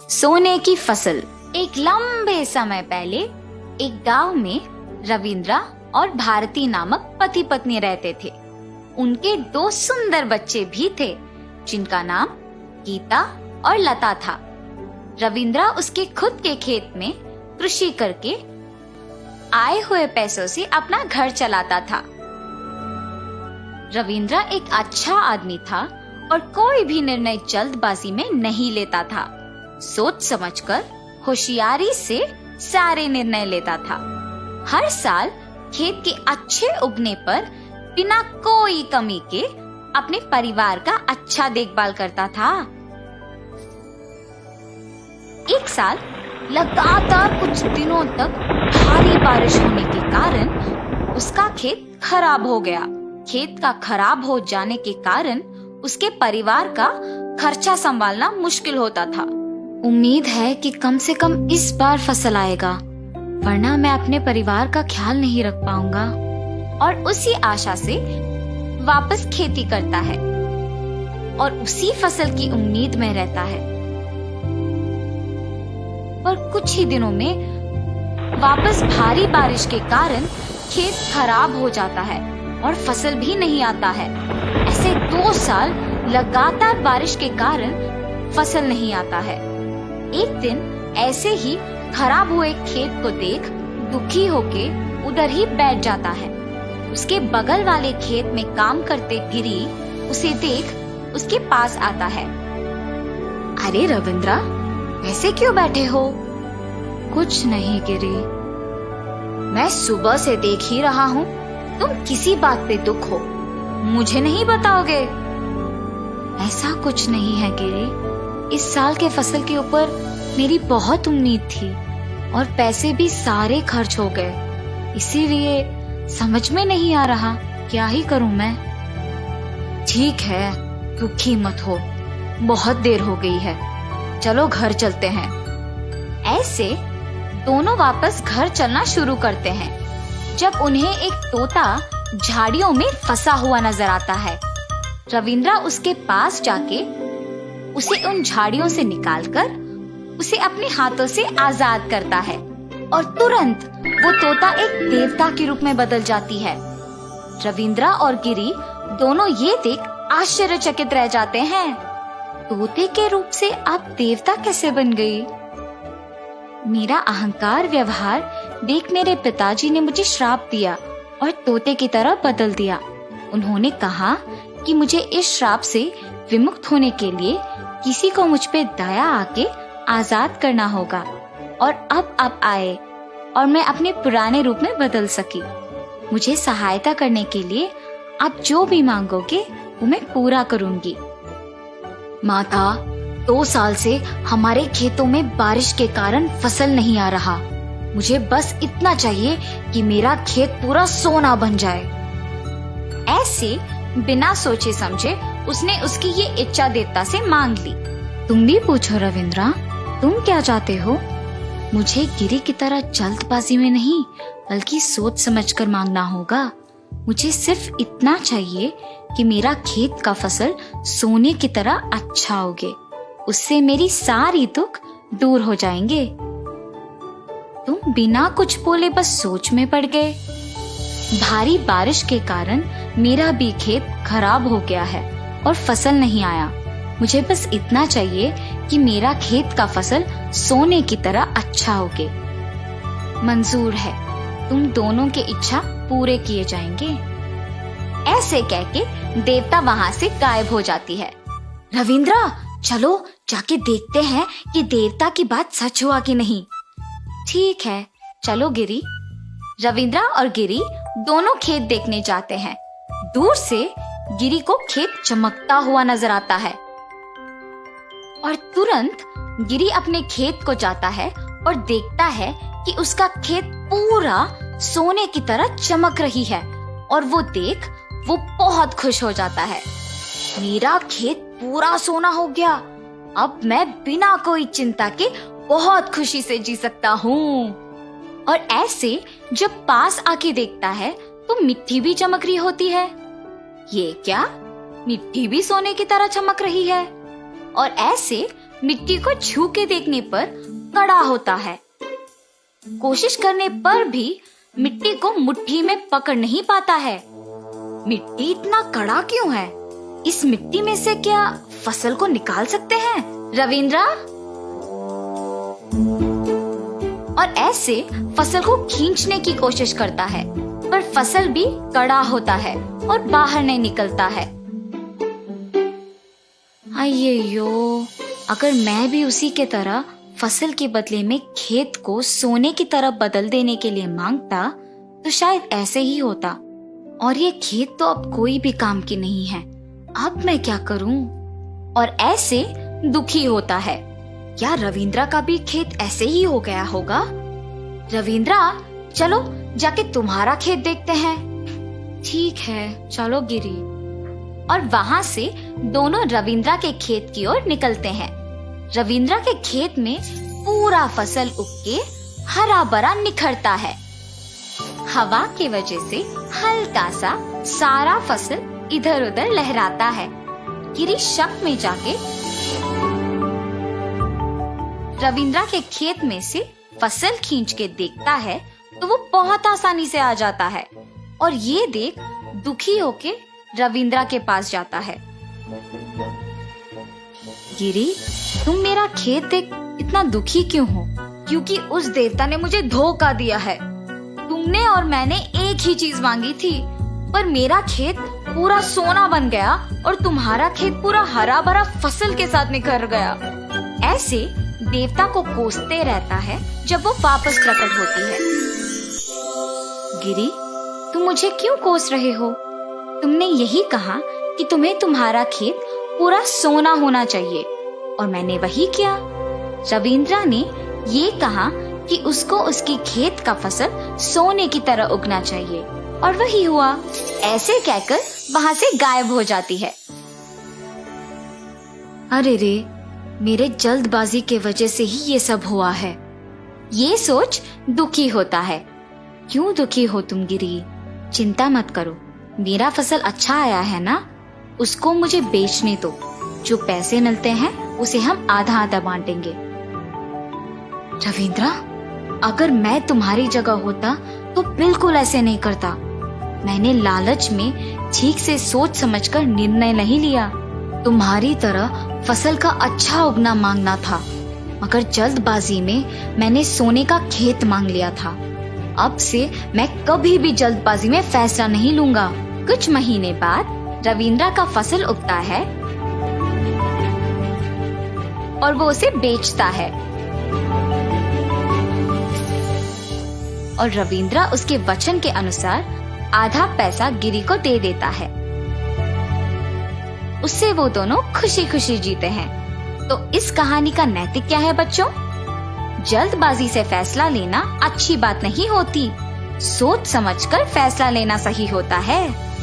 सोने की फसल। एक लंबे समय पहले एक गांव में रविंद्रा और भारती नामक पति पत्नी रहते थे। उनके दो सुंदर बच्चे भी थे जिनका नाम गीता और लता था। रविंद्रा उसके खुद के खेत में कृषि करके आए हुए पैसों से अपना घर चलाता था। रविंद्रा एक अच्छा आदमी था और कोई भी निर्णय जल्दबाजी में नहीं लेता था। सोच समझकर होशियारी से सारे निर्णय लेता था। हर साल खेत के अच्छे उगने पर बिना कोई कमी के अपने परिवार का अच्छा देखभाल करता था। एक साल लगातार कुछ दिनों तक भारी बारिश होने के कारण उसका खेत खराब हो गया। खेत का खराब हो जाने के कारण उसके परिवार का खर्चा संभालना मुश्किल होता था। उम्मीद है कि कम से कम इस बार फसल आएगा, वरना मैं अपने परिवार का ख्याल नहीं रख पाऊंगा। और उसी आशा से वापस खेती करता है और उसी फसल की उम्मीद में रहता है। पर कुछ ही दिनों में वापस भारी बारिश के कारण खेत खराब हो जाता है और फसल भी नहीं आता है। ऐसे 2 साल लगातार बारिश के कारण फसल नहीं आता है। एक दिन ऐसे ही खराब हुए खेत को देख दुखी होके उधर ही बैठ जाता है। उसके बगल वाले खेत में काम करते गिरी उसे देख उसके पास आता है। अरे रविंद्रा, ऐसे क्यों बैठे हो? कुछ नहीं गिरी, मैं सुबह से देख ही रहा हूँ तुम किसी बात पे दुख हो, मुझे नहीं बताओगे? ऐसा कुछ नहीं है गिरी, इस साल के फसल के ऊपर मेरी बहुत उम्मीद थी और पैसे भी सारे खर्च हो गए, इसीलिए समझ में नहीं आ रहा क्या ही करूं मैं। ठीक है, दुखी मत हो, बहुत देर हो गई है, चलो घर चलते हैं। ऐसे दोनों वापस घर चलना शुरू करते हैं जब उन्हें एक तोता झाड़ियों में फंसा हुआ नजर आता है। रविंद्रा उसके पास जाके उसे उन झाड़ियों से निकालकर उसे अपने हाथों से आजाद करता है और तुरंत वो तोता एक देवता के रूप में बदल जाती है। रविंद्रा और गिरी दोनों ये देख आश्चर्यचकित रह जाते हैं। तोते के रूप से आप देवता कैसे बन गई? मेरा अहंकार व्यवहार देख मेरे पिताजी ने मुझे श्राप दिया और तोते की तरह बदल दिया। उन्होंने कहा कि मुझे इस श्राप से विमुक्त होने के लिए किसी को मुझ पे दया आके आजाद करना होगा और अब आए और मैं अपने पुराने रूप में बदल सकी। मुझे सहायता करने के लिए आप जो भी मांगोगे वो मैं पूरा करूंगी। माता, 2 साल से हमारे खेतों में बारिश के कारण फसल नहीं आ रहा। मुझे बस इतना चाहिए कि मेरा खेत पूरा सोना बन जाए। ऐसे बिना सोचे समझे उसने उसकी ये इच्छा देवता से मांग ली। तुम भी पूछो रविंद्रा, तुम क्या चाहते हो? मुझे गिरी की तरह जल्दबाजी में नहीं बल्कि सोच समझकर मांगना होगा। मुझे सिर्फ इतना चाहिए कि मेरा खेत का फसल सोने की तरह अच्छा उगे, उससे मेरी सारी दुख दूर हो जाएंगे। तुम बिना कुछ बोले बस सोच में पड़ गए। भारी बारिश के कारण मेरा भी खेत खराब हो गया है और फसल नहीं आया। मुझे बस इतना चाहिए कि मेरा खेत का फसल सोने की तरह अच्छा उगे। मंजूर है, तुम दोनों की इच्छा पूरे किए जाएंगे। ऐसे कह के देवता वहां से गायब हो जाती है। रविंद्रा, चलो जाके देखते हैं कि देवता की बात सच हुआ कि नहीं। ठीक है, चलो गिरी। रविंद्रा और गिरी दोनों खेत देखने जाते हैं। दूर से गिरी को खेत चमकता हुआ नजर आता है और तुरंत गिरी अपने खेत को जाता है और देखता है कि उसका खेत पूरा सोने की तरह चमक रही है और वो देख वो बहुत खुश हो जाता है। मेरा खेत पूरा सोना हो गया, अब मैं बिना कोई चिंता के बहुत खुशी से जी सकता हूँ। और ऐसे जब पास आके देखता है तो मिट्टी भी चमक रही होती है। ये क्या, मिट्टी भी सोने की तरह चमक रही है। और ऐसे मिट्टी को छू के देखने पर कड़ा होता है। कोशिश करने पर भी मिट्टी को मुट्ठी में पकड़ नहीं पाता है। मिट्टी इतना कड़ा क्यों है? इस मिट्टी में से क्या फसल को निकाल सकते हैं? रविंद्रा? और ऐसे फसल को खींचने की कोशिश करता है, पर फसल भी कड़ा होता है और बाहर नहीं निकलता है। अय्यो, अगर मैं भी उसी के तरह फसल के बदले में खेत को सोने की तरह बदल देने के लिए मांगता तो शायद ऐसे ही होता। और ये खेत तो अब कोई भी काम की नहीं है। अब मैं क्या करूं? और ऐसे दुखी होता है। क्या रविंद्रा का भी खेत ऐसे ही हो गया होगा? रविंद्रा, चलो जाके तुम्हारा खेत देखते हैं। ठीक है, चलो गिरी। और वहां से दोनों रविंद्रा के खेत की ओर निकलते हैं। रविंद्रा के खेत में पूरा फसल उग के हरा भरा निखरता है। हवा की वजह से हल्का सा सारा फसल इधर उधर लहराता है। गिरी शक में जाके रविंद्रा के खेत में से फसल खींच के देखता है तो वो बहुत आसानी से आ जाता है और ये देख दुखी होके रविंद्रा के पास जाता है। गिरी, तुम मेरा खेत देख इतना दुखी क्यों हो? क्योंकि उस देवता ने मुझे धोखा दिया है। तुमने और मैंने एक ही चीज मांगी थी, पर मेरा खेत पूरा सोना बन गया और तुम्हारा खेत पूरा हरा भरा फसल के साथ निखर गया। ऐसे देवता को कोसते रहता है जब वो वापस प्रकट होती है। गिरी, तुम मुझे क्यों कोस रहे हो? तुमने यही कहा कि तुम्हें तुम्हारा खेत पूरा सोना होना चाहिए और मैंने वही किया। रविंद्रा ने ये कहा कि उसको उसकी खेत का फसल सोने की तरह उगना चाहिए और वही हुआ। ऐसे कहकर वहाँ से गायब हो जाती है। अरे रे, मेरे जल्दबाजी के वजह से ही ये सब हुआ है। ये सोच दुखी होता है। क्यों दुखी हो तुम गिरी? चिंता मत करो, मेरा फसल अच्छा आया है ना, उसको मुझे बेचने दो। जो पैसे मिलते हैं उसे हम आधा आधा बांटेंगे। रविंद्रा, अगर मैं तुम्हारी जगह होता तो बिल्कुल ऐसे नहीं करता। मैंने लालच में ठीक से सोच समझकर निर्णय नहीं लिया। तुम्हारी तरह फसल का अच्छा उगना मांगना था, मगर जल्दबाजी में मैंने सोने का खेत मांग लिया था। अब से मैं कभी भी जल्दबाजी में फैसला नहीं लूंगा। कुछ महीने बाद रविंद्रा का फसल उगता है और वो उसे बेचता है और रविंद्रा उसके वचन के अनुसार आधा पैसा गिरी को दे देता है। उससे वो दोनों खुशी खुशी जीते हैं। तो इस कहानी का नैतिक क्या है बच्चों? जल्दबाजी से फैसला लेना अच्छी बात नहीं होती। सोच समझकर फैसला लेना सही होता है।